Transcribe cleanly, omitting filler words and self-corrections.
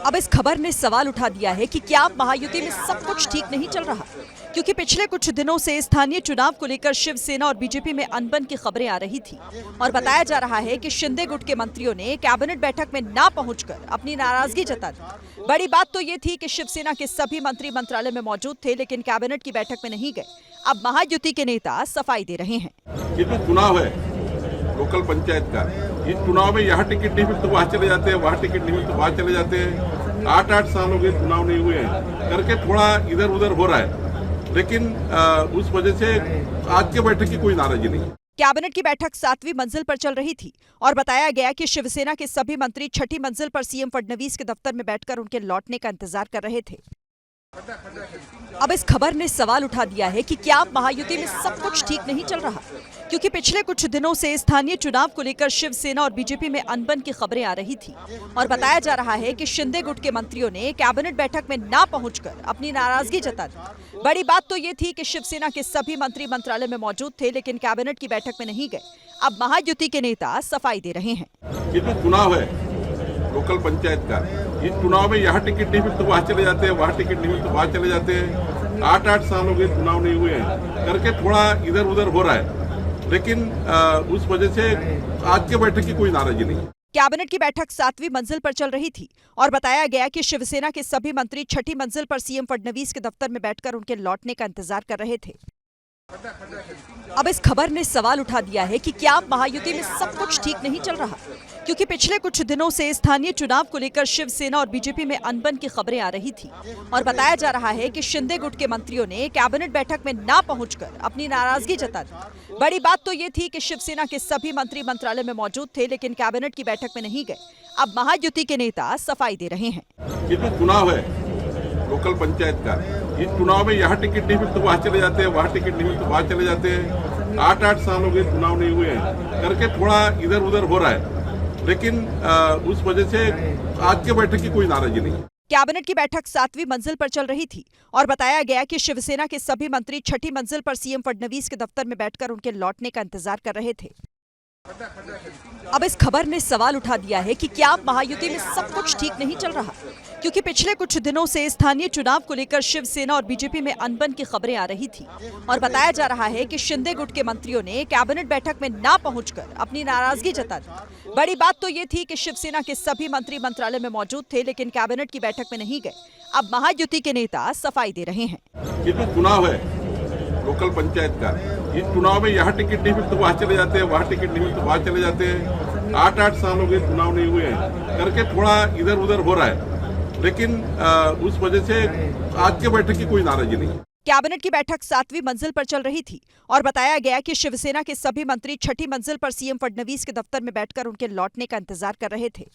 अब इस खबर ने सवाल उठा दिया है कि क्या महायुति में सब कुछ ठीक नहीं चल रहा, क्योंकि पिछले कुछ दिनों से स्थानीय चुनाव को लेकर शिवसेना और बीजेपी में अनबन की खबरें आ रही थी और बताया जा रहा है कि शिंदे गुट के मंत्रियों ने कैबिनेट बैठक में ना पहुंचकर अपनी नाराजगी जता दी। बड़ी बात तो ये थी कि शिवसेना के सभी मंत्री मंत्रालय में मौजूद थे, लेकिन कैबिनेट की बैठक में नहीं गए। अब महायुति के नेता सफाई दे रहे हैं। ये जो चुनाव है लोकल पंचायत का, इस चुनाव में यहाँ टिकट नहीं मिलते तो वहाँ चले जाते हैं, वहाँ टिकट नहीं मिलते तो वहाँ चले जाते हैं। 8-8 साल हो गए चुनाव नहीं हुए हैं करके थोड़ा इधर उधर हो रहा है, लेकिन उस वजह से आज के बैठक की कोई नाराजगी नहीं है। कैबिनेट की बैठक 7वीं मंजिल पर चल रही थी और बताया गया कि शिवसेना के सभी मंत्री 6ठी मंजिल पर सीएम फडणवीस के दफ्तर में बैठकर उनके लौटने का इंतजार कर रहे थे। अब इस खबर ने सवाल उठा दिया है कि क्या महायुति में सब कुछ ठीक नहीं चल रहा, क्योंकि पिछले कुछ दिनों से स्थानीय चुनाव को लेकर शिवसेना और बीजेपी में अनबन की खबरें आ रही थी और बताया जा रहा है कि शिंदे गुट के मंत्रियों ने कैबिनेट बैठक में ना पहुंचकर अपनी नाराजगी जता दी। बड़ी बात तो ये थी कि शिवसेना के सभी मंत्री मंत्रालय में मौजूद थे, लेकिन कैबिनेट की बैठक में नहीं गए। अब महायुति के नेता सफाई दे रहे हैं। ये जो चुनाव है लोकल पंचायत का, इस चुनाव में यहाँ टिकट नहीं मिलते तो वहाँ चले जाते हैं, वहाँ टिकट नहीं मिलते तो वहाँ चले जाते हैं। 8-8 साल हो गए चुनाव नहीं हुए हैं करके थोड़ा इधर उधर हो रहा है, लेकिन उस वजह से आज के बैठक की कोई नाराजगी नहीं है। कैबिनेट की बैठक 7वीं मंजिल पर चल रही थी और बताया गया कि शिवसेना के सभी मंत्री 6ठी मंजिल पर सीएम फडणवीस के दफ्तर में बैठकर उनके लौटने का इंतजार कर रहे थे। अब इस खबर ने सवाल उठा दिया है कि क्या महायुति में सब कुछ ठीक नहीं चल रहा, क्योंकि पिछले कुछ दिनों से स्थानीय चुनाव को लेकर शिवसेना और बीजेपी में अनबन की खबरें आ रही थी और बताया जा रहा है कि शिंदे गुट के मंत्रियों ने कैबिनेट बैठक में ना पहुंचकर अपनी नाराजगी जता दी। बड़ी बात तो ये थी कि शिवसेना के सभी मंत्री मंत्रालय में मौजूद थे, लेकिन कैबिनेट की बैठक में नहीं गए। अब महायुति के नेता सफाई दे रहे हैं। ये जो चुनाव है लोकल पंचायत का, इस चुनाव में यहाँ टिकट नहीं मिलते तो वहाँ चले जाते हैं, वहाँ टिकट नहीं मिलते तो वहाँ चले जाते हैं। 8-8 साल हो गए चुनाव नहीं हुए हैं करके थोड़ा इधर उधर हो रहा है, लेकिन उस वजह से आज के बैठक की कोई नाराजगी नहीं है। कैबिनेट की बैठक 7वीं मंजिल पर चल रही थी और बताया गया कि शिवसेना के सभी मंत्री 6ठी मंजिल पर सीएम फडणवीस के दफ्तर में बैठकर उनके लौटने का इंतजार कर रहे थे। अब इस खबर ने सवाल उठा दिया है कि क्या महायुति में सब कुछ ठीक नहीं चल रहा, क्योंकि पिछले कुछ दिनों से स्थानीय चुनाव को लेकर शिवसेना और बीजेपी में अनबन की खबरें आ रही थी और बताया जा रहा है कि शिंदे गुट के मंत्रियों ने कैबिनेट बैठक में ना पहुंचकर अपनी नाराजगी जता दी। बड़ी बात तो ये थी कि शिवसेना के सभी मंत्री मंत्रालय में मौजूद थे, लेकिन कैबिनेट की बैठक में नहीं गए। अब महायुति के नेता सफाई दे रहे हैं। ये जो चुनाव है लोकल पंचायत का, इस चुनाव में यहाँ टिकट नहीं मिलते तो वहाँ चले जाते हैं, वहाँ टिकट नहीं मिलते तो वहाँ चले जाते हैं। 8-8 साल हो गए चुनाव नहीं हुए हैं करके थोड़ा इधर उधर हो रहा है, लेकिन उस वजह से आज के बैठक की कोई नाराजगी नहीं है। कैबिनेट की बैठक 7वीं मंजिल पर चल रही थी और बताया गया कि शिवसेना के सभी मंत्री 6ठी मंजिल पर सीएम फडणवीस के दफ्तर में बैठकर उनके लौटने का इंतजार कर रहे थे।